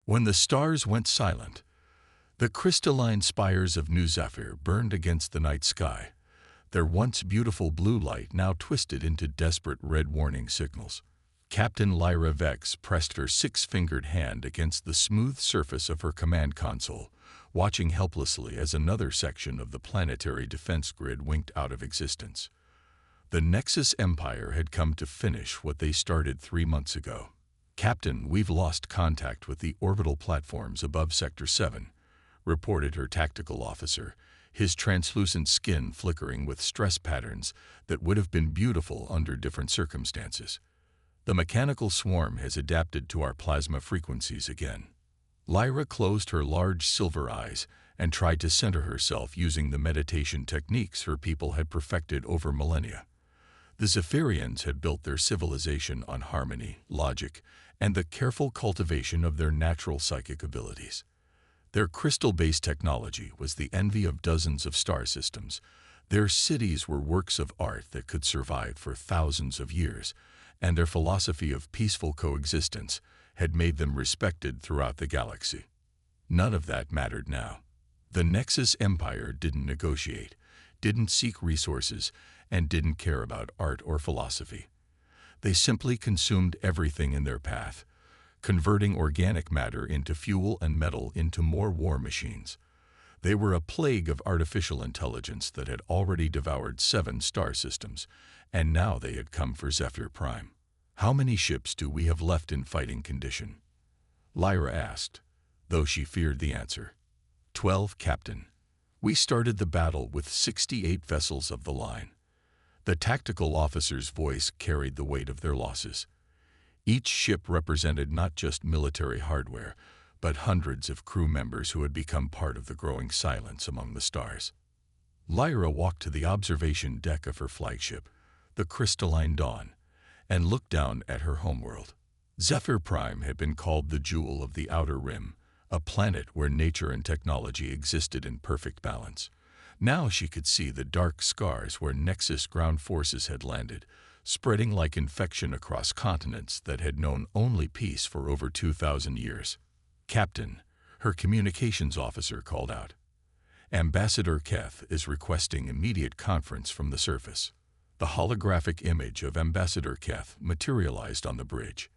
When the stars went silent, the crystalline spires of New Zephyr burned against the night sky, their once beautiful blue light now twisted into desperate red warning signals. Captain Lyra Vex pressed her six-fingered hand against the smooth surface of her command console, watching helplessly as another section of the planetary defense grid winked out of existence. The Nexus Empire had come to finish what they started 3 months ago. "Captain, we've lost contact with the orbital platforms above Sector 7, reported her tactical officer, his translucent skin flickering with stress patterns that would have been beautiful under different circumstances. "The mechanical swarm has adapted to our plasma frequencies again." Lyra closed her large silver eyes and tried to center herself using the meditation techniques her people had perfected over millennia. The Zephyrians had built their civilization on harmony, logic, and the careful cultivation of their natural psychic abilities. Their crystal-based technology was the envy of dozens of star systems. Their cities were works of art that could survive for thousands of years, and their philosophy of peaceful coexistence had made them respected throughout the galaxy. None of that mattered now. The Nexus Empire didn't negotiate, didn't seek resources, and didn't care about art or philosophy. They simply consumed everything in their path, converting organic matter into fuel and metal into more war machines. They were a plague of artificial intelligence that had already devoured 7 star systems, and now they had come for Zephyr Prime. "How many ships do we have left in fighting condition?" Lyra asked, though she feared the answer. 12, Captain. We started the battle with 68 vessels of the line." The tactical officer's voice carried the weight of their losses. Each ship represented not just military hardware, but hundreds of crew members who had become part of the growing silence among the stars. Lyra walked to the observation deck of her flagship, the Crystalline Dawn, and looked down at her homeworld. Zephyr Prime had been called the Jewel of the Outer Rim, a planet where nature and technology existed in perfect balance. Now she could see the dark scars where Nexus ground forces had landed, spreading like infection across continents that had known only peace for over 2,000 years. "Captain," her communications officer called out. "Ambassador Keth is requesting immediate conference from the surface." The holographic image of Ambassador Keth materialized on the bridge.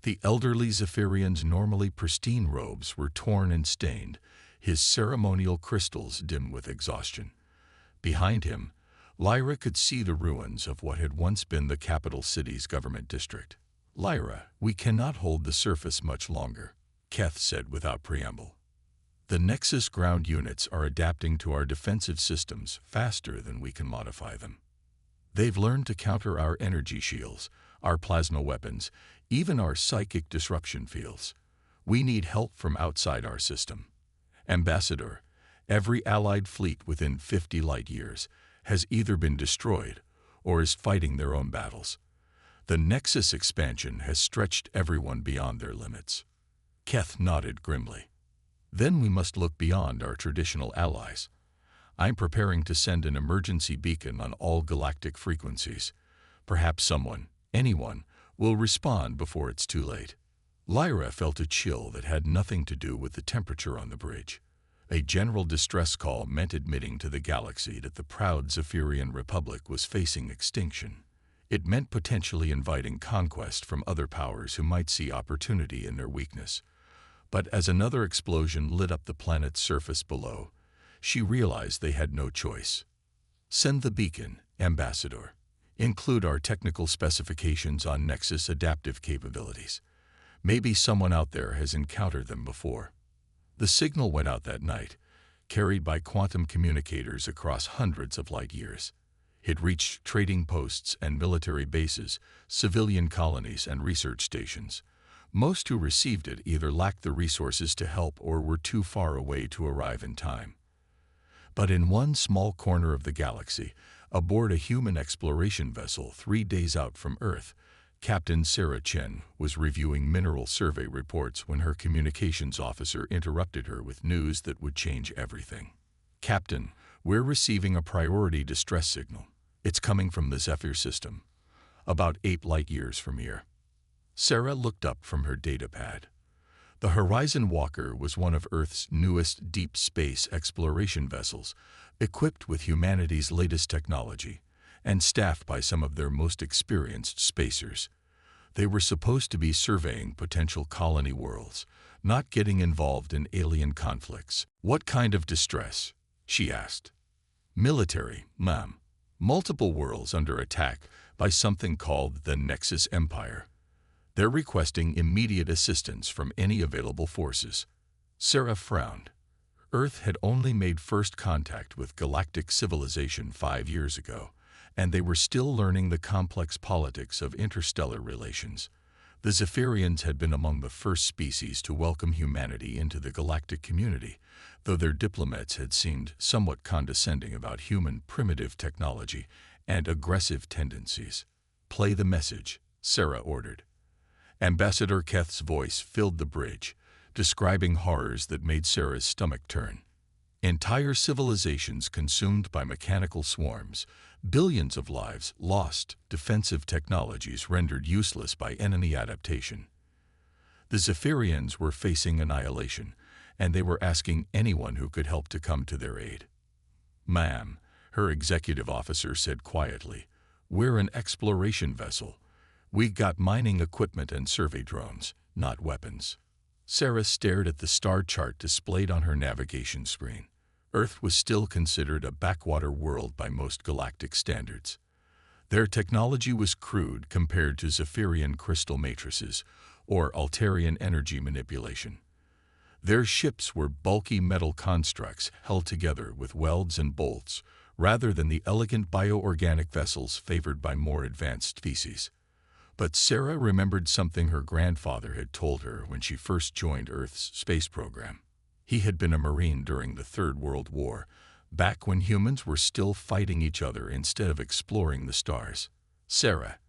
The elderly Zephyrian's normally pristine robes were torn and stained, his ceremonial crystals dim with exhaustion. Behind him, Lyra could see the ruins of what had once been the capital city's government district. "Lyra, we cannot hold the surface much longer," Keth said without preamble. "The Nexus ground units are adapting to our defensive systems faster than we can modify them. They've learned to counter our energy shields, our plasma weapons, even our psychic disruption fields. We need help from outside our system. Ambassador, every allied fleet within 50 light years has either been destroyed or is fighting their own battles. The Nexus expansion has stretched everyone beyond their limits." Keth nodded grimly. "Then we must look beyond our traditional allies. I'm preparing to send an emergency beacon on all galactic frequencies. Perhaps someone, anyone, will respond before it's too late." Lyra felt a chill that had nothing to do with the temperature on the bridge. A general distress call meant admitting to the galaxy that the proud Zephyrian Republic was facing extinction. It meant potentially inviting conquest from other powers who might see opportunity in their weakness. But as another explosion lit up the planet's surface below, she realized they had no choice. "Send the beacon, Ambassador. Include our technical specifications on Nexus adaptive capabilities. Maybe someone out there has encountered them before." The signal went out that night, carried by quantum communicators across hundreds of light years. It reached trading posts and military bases, civilian colonies and research stations. Most who received it either lacked the resources to help or were too far away to arrive in time. But in one small corner of the galaxy, aboard a human exploration vessel 3 days out from Earth, Captain Sarah Chen was reviewing mineral survey reports when her communications officer interrupted her with news that would change everything. "Captain, we're receiving a priority distress signal. It's coming from the Zephyr system, about 8 light years from here." Sarah looked up from her datapad. The Horizon Walker was one of Earth's newest deep space exploration vessels, equipped with humanity's latest technology, and staffed by some of their most experienced spacers. They were supposed to be surveying potential colony worlds, not getting involved in alien conflicts. "What kind of distress?" she asked. "Military, ma'am. Multiple worlds under attack by something called the Nexus Empire. They're requesting immediate assistance from any available forces." Sarah frowned. Earth had only made first contact with galactic civilization 5 years ago, and they were still learning the complex politics of interstellar relations. The Zephyrians had been among the first species to welcome humanity into the galactic community, though their diplomats had seemed somewhat condescending about human primitive technology and aggressive tendencies. "Play the message," Sarah ordered. Ambassador Keth's voice filled the bridge, describing horrors that made Sarah's stomach turn. Entire civilizations consumed by mechanical swarms, billions of lives lost, defensive technologies rendered useless by enemy adaptation. The Zephyrians were facing annihilation, and they were asking anyone who could help to come to their aid. "Ma'am," her executive officer said quietly, "we're an exploration vessel. We got mining equipment and survey drones, not weapons." Sarah stared at the star chart displayed on her navigation screen. Earth was still considered a backwater world by most galactic standards. Their technology was crude compared to Zephyrian crystal matrices or Altarian energy manipulation. Their ships were bulky metal constructs held together with welds and bolts, rather than the elegant bioorganic vessels favored by more advanced species. But Sarah remembered something her grandfather had told her when she first joined Earth's space program. He had been a Marine during the Third World War, back when humans were still fighting each other instead of exploring the stars. "Sarah,"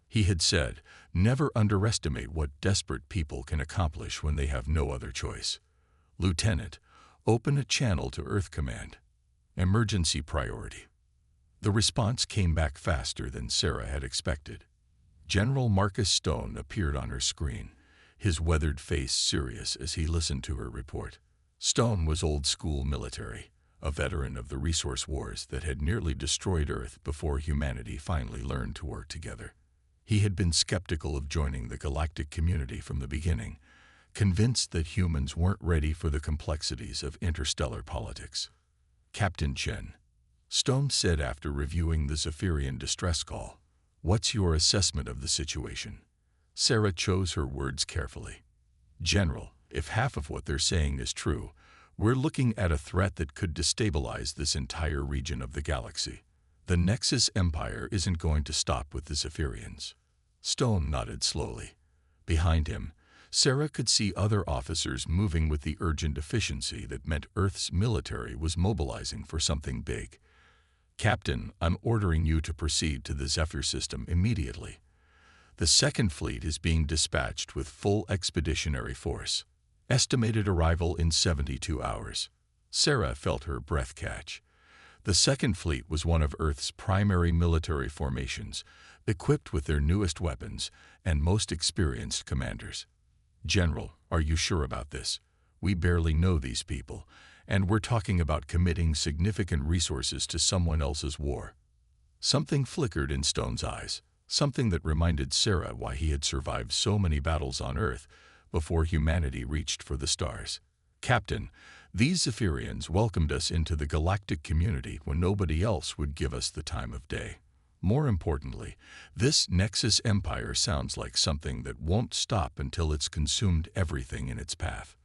he had said, "never underestimate what desperate people can accomplish when they have no other choice. Lieutenant, open a channel to Earth Command. Emergency priority." The response came back faster than Sarah had expected. General Marcus Stone appeared on her screen, his weathered face serious as he listened to her report. Stone was old-school military, a veteran of the resource wars that had nearly destroyed Earth before humanity finally learned to work together. He had been skeptical of joining the galactic community from the beginning, convinced that humans weren't ready for the complexities of interstellar politics. "Captain Chen," Stone said after reviewing the Zephyrian distress call, "what's your assessment of the situation?" Sarah chose her words carefully. "General, if half of what they're saying is true, we're looking at a threat that could destabilize this entire region of the galaxy. The Nexus Empire isn't going to stop with the Zephyrians." Stone nodded slowly. Behind him, Sarah could see other officers moving with the urgent efficiency that meant Earth's military was mobilizing for something big. "Captain, I'm ordering you to proceed to the Zephyr system immediately. The Second Fleet is being dispatched with full expeditionary force. Estimated arrival in 72 hours. Sarah felt her breath catch. The Second Fleet was one of Earth's primary military formations, equipped with their newest weapons and most experienced commanders. "General, are you sure about this? We barely know these people, and we're talking about committing significant resources to someone else's war." Something flickered in Stone's eyes, something that reminded Sarah why he had survived so many battles on Earth before humanity reached for the stars. "Captain, these Zephyrians welcomed us into the galactic community when nobody else would give us the time of day. More importantly, this Nexus Empire sounds like something that won't stop until it's consumed everything in its path.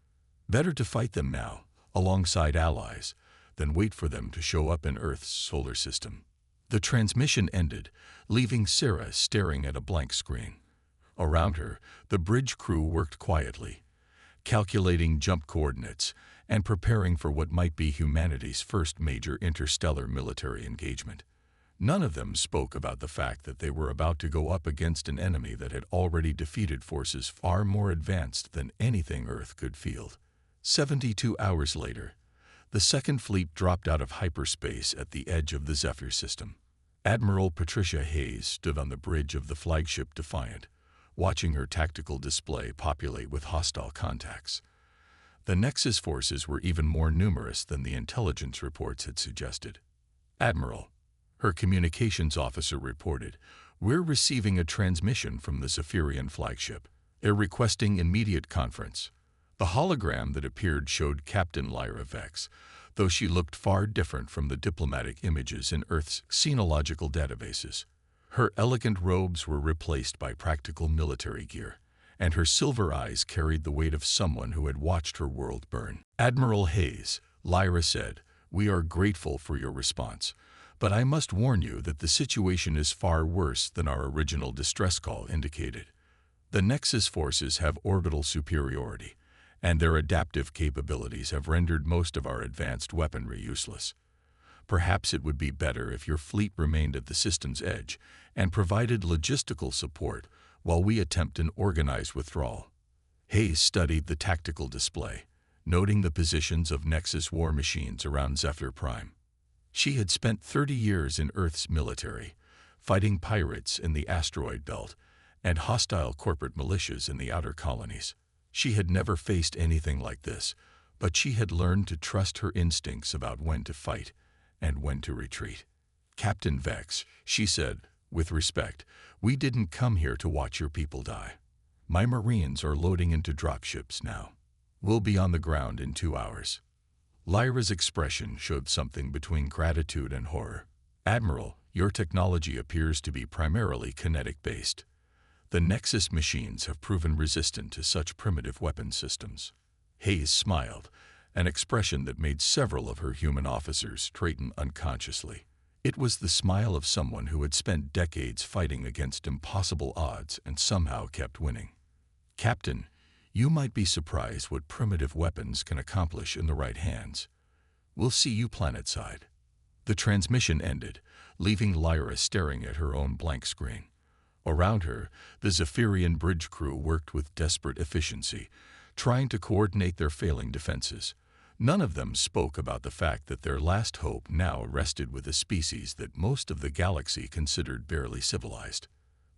Better to fight them now, alongside allies, than wait for them to show up in Earth's solar system." The transmission ended, leaving Sarah staring at a blank screen. Around her, the bridge crew worked quietly, calculating jump coordinates and preparing for what might be humanity's first major interstellar military engagement. None of them spoke about the fact that they were about to go up against an enemy that had already defeated forces far more advanced than anything Earth could field. 72 hours later, the Second Fleet dropped out of hyperspace at the edge of the Zephyr system. Admiral Patricia Hayes stood on the bridge of the flagship Defiant, watching her tactical display populate with hostile contacts. The Nexus forces were even more numerous than the intelligence reports had suggested. "Admiral," her communications officer reported, "we're receiving a transmission from the Zephyrian flagship. They're requesting immediate conference." The hologram that appeared showed Captain Lyra Vex, though she looked far different from the diplomatic images in Earth's xenological databases. Her elegant robes were replaced by practical military gear, and her silver eyes carried the weight of someone who had watched her world burn. "Admiral Hayes," Lyra said, "we are grateful for your response, but I must warn you that the situation is far worse than our original distress call indicated. The Nexus forces have orbital superiority, and their adaptive capabilities have rendered most of our advanced weaponry useless. Perhaps it would be better if your fleet remained at the system's edge and provided logistical support while we attempt an organized withdrawal." Hayes studied the tactical display, noting the positions of Nexus war machines around Zephyr Prime. She had spent 30 years in Earth's military, fighting pirates in the asteroid belt and hostile corporate militias in the outer colonies. She had never faced anything like this, but she had learned to trust her instincts about when to fight and when to retreat. "Captain Vex," she said, with respect, "we didn't come here to watch your people die. My Marines are loading into dropships now. We'll be on the ground in 2 hours." Lyra's expression showed something between gratitude and horror. "Admiral, your technology appears to be primarily kinetic-based. The Nexus machines have proven resistant to such primitive weapon systems." Hayes smiled, an expression that made several of her human officers straighten unconsciously. It was the smile of someone who had spent decades fighting against impossible odds and somehow kept winning. "Captain, you might be surprised what primitive weapons can accomplish in the right hands. We'll see you planetside." The transmission ended, leaving Lyra staring at her own blank screen. Around her, the Zephyrian bridge crew worked with desperate efficiency, trying to coordinate their failing defenses. None of them spoke about the fact that their last hope now rested with a species that most of the galaxy considered barely civilized.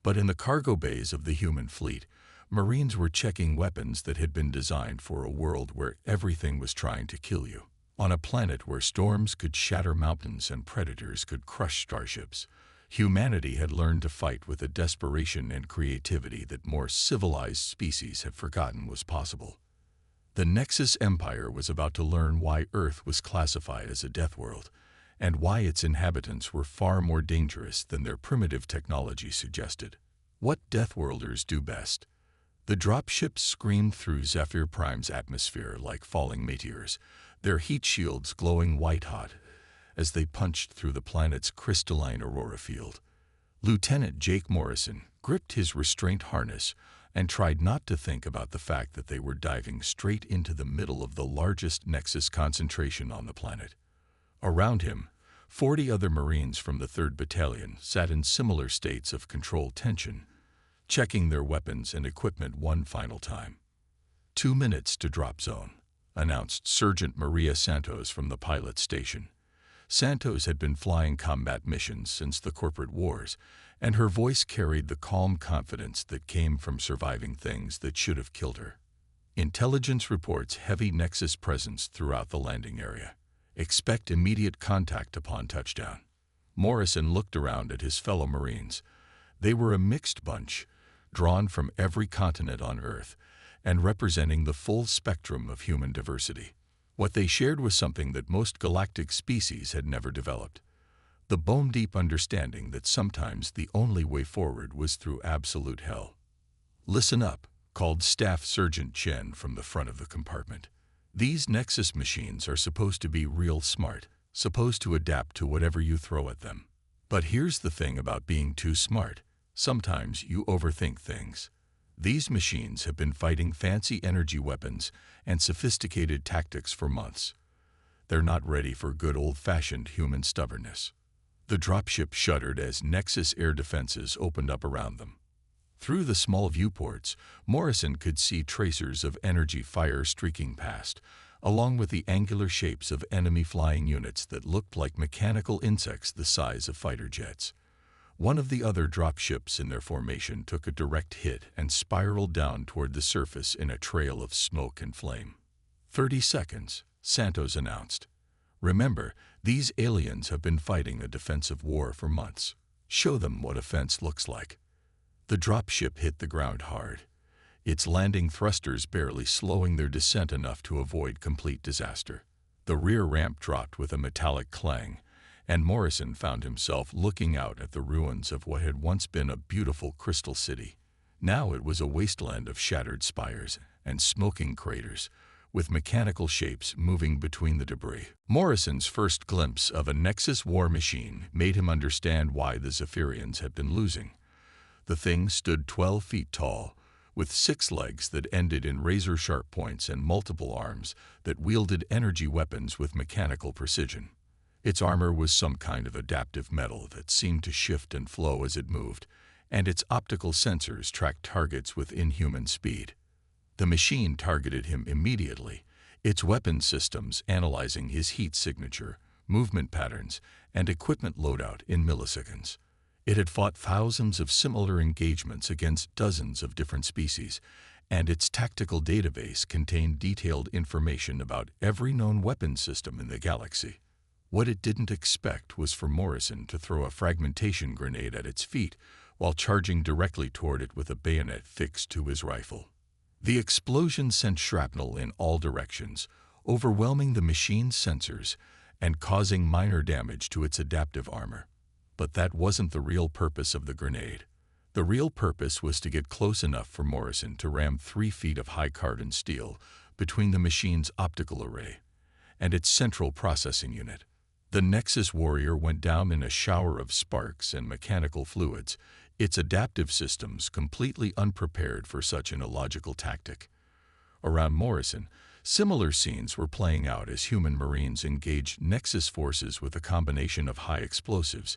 But in the cargo bays of the human fleet, Marines were checking weapons that had been designed for a world where everything was trying to kill you. On a planet where storms could shatter mountains and predators could crush starships, humanity had learned to fight with a desperation and creativity that more civilized species had forgotten was possible. The Nexus Empire was about to learn why Earth was classified as a death world, and why its inhabitants were far more dangerous than their primitive technology suggested. What Deathworlders do best. The dropships screamed through Zephyr Prime's atmosphere like falling meteors, their heat shields glowing white-hot as they punched through the planet's crystalline aurora field. Lieutenant Jake Morrison gripped his restraint harness and tried not to think about the fact that they were diving straight into the middle of the largest Nexus concentration on the planet. Around him, 40 other Marines from the 3rd Battalion sat in similar states of controlled tension, checking their weapons and equipment one final time. 2 minutes to drop zone, announced Sergeant Maria Santos from the pilot station. Santos had been flying combat missions since the corporate wars, and her voice carried the calm confidence that came from surviving things that should have killed her. "Intelligence reports heavy Nexus presence throughout the landing area. Expect immediate contact upon touchdown." Morrison looked around at his fellow Marines. They were a mixed bunch, drawn from every continent on Earth, and representing the full spectrum of human diversity. What they shared was something that most galactic species had never developed: the bone-deep understanding that sometimes the only way forward was through absolute hell. "Listen up," called Staff Sergeant Chen from the front of the compartment. "These Nexus machines are supposed to be real smart, supposed to adapt to whatever you throw at them. But here's the thing about being too smart: sometimes you overthink things. These machines have been fighting fancy energy weapons and sophisticated tactics for months. They're not ready for good old-fashioned human stubbornness." The dropship shuddered as Nexus air defenses opened up around them. Through the small viewports, Morrison could see tracers of energy fire streaking past, along with the angular shapes of enemy flying units that looked like mechanical insects the size of fighter jets. One of the other dropships in their formation took a direct hit and spiraled down toward the surface in a trail of smoke and flame. 30 seconds, Santos announced. Remember, these aliens have been fighting a defensive war for months. Show them what offense looks like. The dropship hit the ground hard, its landing thrusters barely slowing their descent enough to avoid complete disaster. The rear ramp dropped with a metallic clang, and Morrison found himself looking out at the ruins of what had once been a beautiful crystal city. Now it was a wasteland of shattered spires and smoking craters, with mechanical shapes moving between the debris. Morrison's first glimpse of a Nexus war machine made him understand why the Zephyrians had been losing. The thing stood 12 feet tall, with 6 legs that ended in razor-sharp points and multiple arms that wielded energy weapons with mechanical precision. Its armor was some kind of adaptive metal that seemed to shift and flow as it moved, and its optical sensors tracked targets with inhuman speed. The machine targeted him immediately, its weapon systems analyzing his heat signature, movement patterns, and equipment loadout in milliseconds. It had fought thousands of similar engagements against dozens of different species, and its tactical database contained detailed information about every known weapon system in the galaxy. What it didn't expect was for Morrison to throw a fragmentation grenade at its feet while charging directly toward it with a bayonet fixed to his rifle. The explosion sent shrapnel in all directions, overwhelming the machine's sensors and causing minor damage to its adaptive armor. But that wasn't the real purpose of the grenade. The real purpose was to get close enough for Morrison to ram 3 feet of high-carbon steel between the machine's optical array and its central processing unit. The Nexus warrior went down in a shower of sparks and mechanical fluids, its adaptive systems completely unprepared for such an illogical tactic. Around Morrison, similar scenes were playing out as human Marines engaged Nexus forces with a combination of high explosives,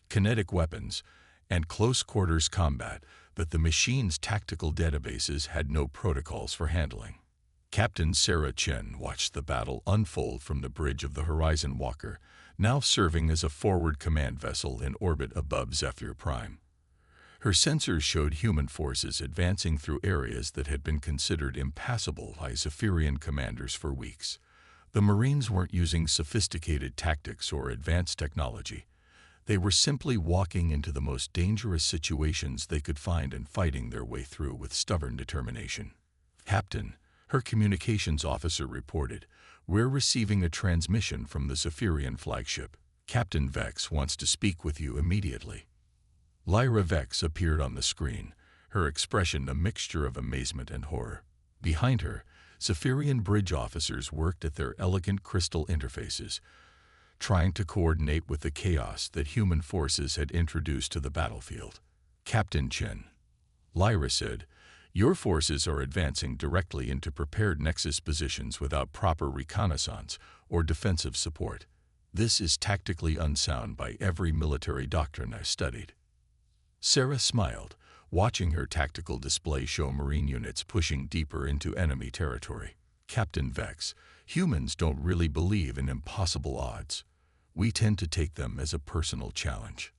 kinetic weapons, and close-quarters combat that the machine's tactical databases had no protocols for handling. Captain Sarah Chen watched the battle unfold from the bridge of the Horizon Walker, now serving as a forward command vessel in orbit above Zephyr Prime. Her sensors showed human forces advancing through areas that had been considered impassable by Zephyrian commanders for weeks. The Marines weren't using sophisticated tactics or advanced technology. They were simply walking into the most dangerous situations they could find and fighting their way through with stubborn determination. "Captain," her communications officer reported, "we're receiving a transmission from the Zephyrian flagship. Captain Vex wants to speak with you immediately." Lyra Vex appeared on the screen, her expression a mixture of amazement and horror. Behind her, Zephyrian bridge officers worked at their elegant crystal interfaces, trying to coordinate with the chaos that human forces had introduced to the battlefield. "Captain Chen," Lyra said, "your forces are advancing directly into prepared Nexus positions without proper reconnaissance or defensive support. This is tactically unsound by every military doctrine I've studied." Sarah smiled, watching her tactical display show Marine units pushing deeper into enemy territory. "Captain Vex, humans don't really believe in impossible odds. We tend to take them as a personal challenge."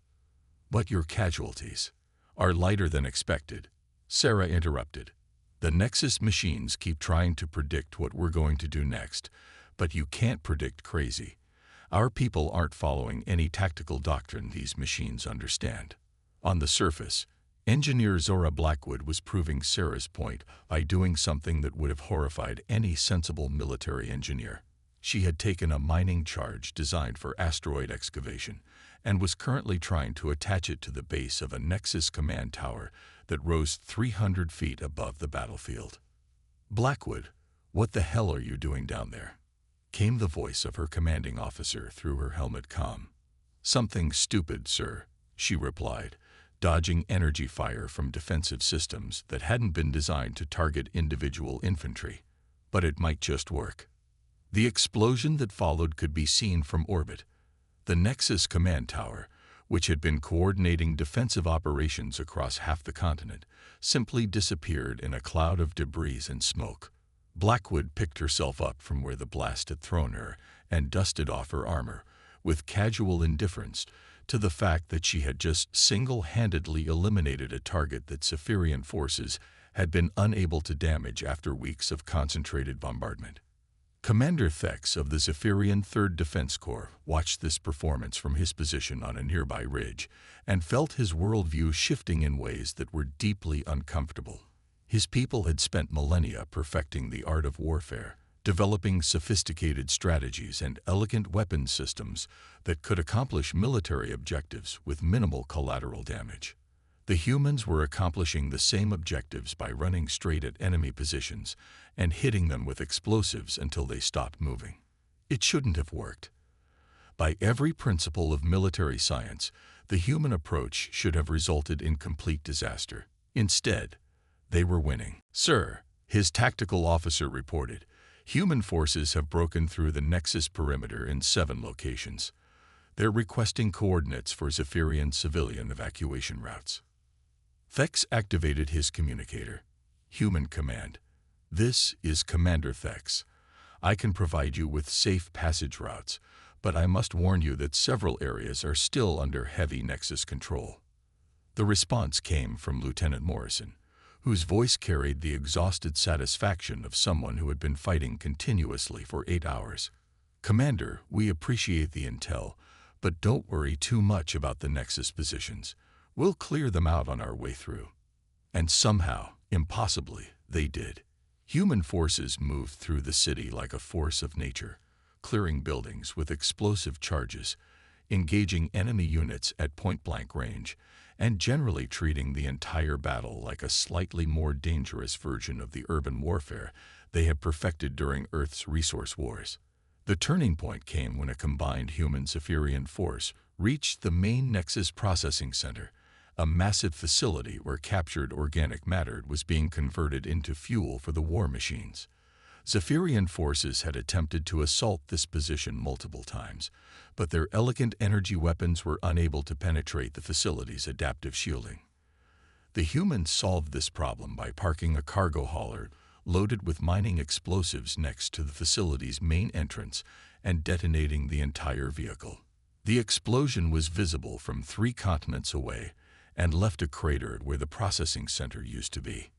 "But your casualties are lighter than expected," Sarah interrupted. "The Nexus machines keep trying to predict what we're going to do next, but you can't predict crazy. Our people aren't following any tactical doctrine these machines understand." On the surface, engineer Zora Blackwood was proving Sarah's point by doing something that would have horrified any sensible military engineer. She had taken a mining charge designed for asteroid excavation and was currently trying to attach it to the base of a Nexus command tower that rose 300 feet above the battlefield. "Blackwood, what the hell are you doing down there?" came the voice of her commanding officer through her helmet comm. "Something stupid, sir," she replied, dodging energy fire from defensive systems that hadn't been designed to target individual infantry. "But it might just work." The explosion that followed could be seen from orbit. The Nexus command tower, which had been coordinating defensive operations across half the continent, simply disappeared in a cloud of debris and smoke. Blackwood picked herself up from where the blast had thrown her and dusted off her armor, with casual indifference, to the fact that she had just single-handedly eliminated a target that Zephyrian forces had been unable to damage after weeks of concentrated bombardment. Commander Thex of the Zephyrian 3rd Defense Corps watched this performance from his position on a nearby ridge and felt his worldview shifting in ways that were deeply uncomfortable. His people had spent millennia perfecting the art of warfare, developing sophisticated strategies and elegant weapons systems that could accomplish military objectives with minimal collateral damage. The humans were accomplishing the same objectives by running straight at enemy positions and hitting them with explosives until they stopped moving. It shouldn't have worked. By every principle of military science, the human approach should have resulted in complete disaster. Instead, they were winning. "Sir," his tactical officer reported, "human forces have broken through the Nexus perimeter in 7 locations. They're requesting coordinates for Zephyrian civilian evacuation routes." Thex activated his communicator. "Human command. This is Commander Thex. I can provide you with safe passage routes, but I must warn you that several areas are still under heavy Nexus control." The response came from Lieutenant Morrison, whose voice carried the exhausted satisfaction of someone who had been fighting continuously for 8 hours. "Commander, we appreciate the intel, but don't worry too much about the Nexus positions. We'll clear them out on our way through." And somehow, impossibly, they did. Human forces moved through the city like a force of nature, clearing buildings with explosive charges, engaging enemy units at point-blank range, and generally treating the entire battle like a slightly more dangerous version of the urban warfare they had perfected during Earth's resource wars. The turning point came when a combined human-Zephyrian force reached the main Nexus processing center, a massive facility where captured organic matter was being converted into fuel for the war machines. Zephyrian forces had attempted to assault this position multiple times, but their elegant energy weapons were unable to penetrate the facility's adaptive shielding. The humans solved this problem by parking a cargo hauler loaded with mining explosives next to the facility's main entrance and detonating the entire vehicle. The explosion was visible from 3 continents away and left a crater where the processing center used to be.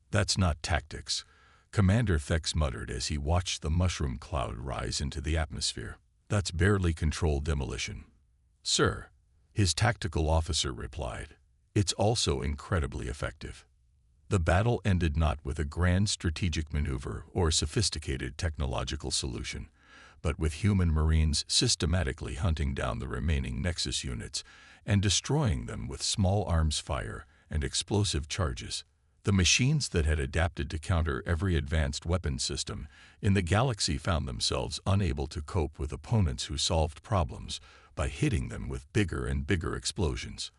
"That's not tactics," Commander Thex muttered as he watched the mushroom cloud rise into the atmosphere. "That's barely controlled demolition." "Sir," his tactical officer replied, "it's also incredibly effective." The battle ended not with a grand strategic maneuver or sophisticated technological solution, but with human Marines systematically hunting down the remaining Nexus units and destroying them with small arms fire and explosive charges. The machines that had adapted to counter every advanced weapon system in the galaxy found themselves unable to cope with opponents who solved problems by hitting them with bigger and bigger explosions.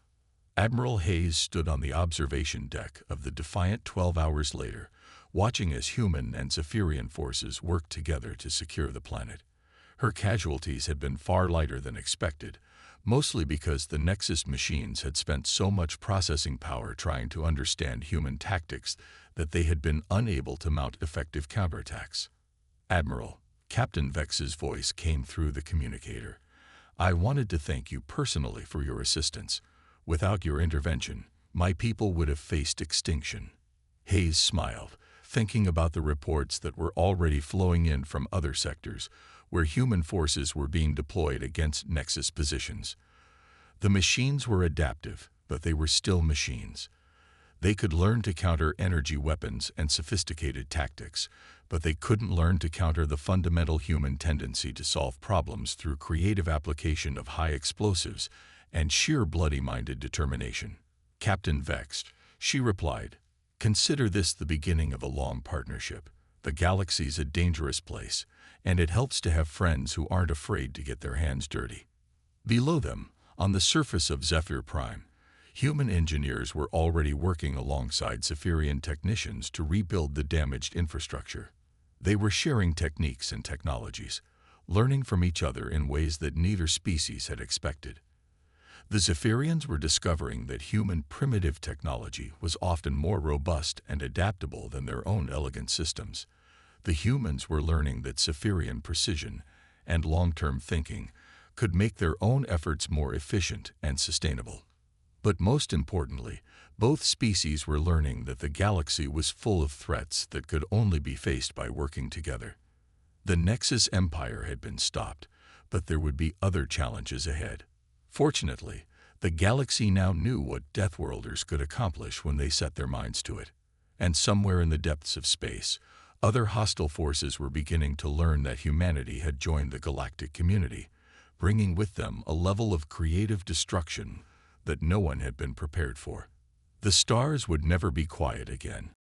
Admiral Hayes stood on the observation deck of the Defiant 12 hours later, watching as human and Zephyrian forces worked together to secure the planet. Her casualties had been far lighter than expected, mostly because the Nexus machines had spent so much processing power trying to understand human tactics that they had been unable to mount effective counterattacks. "Admiral," Captain Vex's voice came through the communicator, "I wanted to thank you personally for your assistance. Without your intervention, my people would have faced extinction." Hayes smiled, thinking about the reports that were already flowing in from other sectors, where human forces were being deployed against Nexus positions. The machines were adaptive, but they were still machines. They could learn to counter energy weapons and sophisticated tactics, but they couldn't learn to counter the fundamental human tendency to solve problems through creative application of high explosives and sheer bloody-minded determination. "Captain Vex," she replied, "consider this the beginning of a long partnership. The galaxy's a dangerous place, and it helps to have friends who aren't afraid to get their hands dirty." Below them, on the surface of Zephyr Prime, human engineers were already working alongside Zephyrian technicians to rebuild the damaged infrastructure. They were sharing techniques and technologies, learning from each other in ways that neither species had expected. The Zephyrians were discovering that human primitive technology was often more robust and adaptable than their own elegant systems. The humans were learning that Zephyrian precision and long-term thinking could make their own efforts more efficient and sustainable. But most importantly, both species were learning that the galaxy was full of threats that could only be faced by working together. The Nexus Empire had been stopped, but there would be other challenges ahead. Fortunately, the galaxy now knew what Deathworlders could accomplish when they set their minds to it. And somewhere in the depths of space, other hostile forces were beginning to learn that humanity had joined the galactic community, bringing with them a level of creative destruction that no one had been prepared for. The stars would never be quiet again.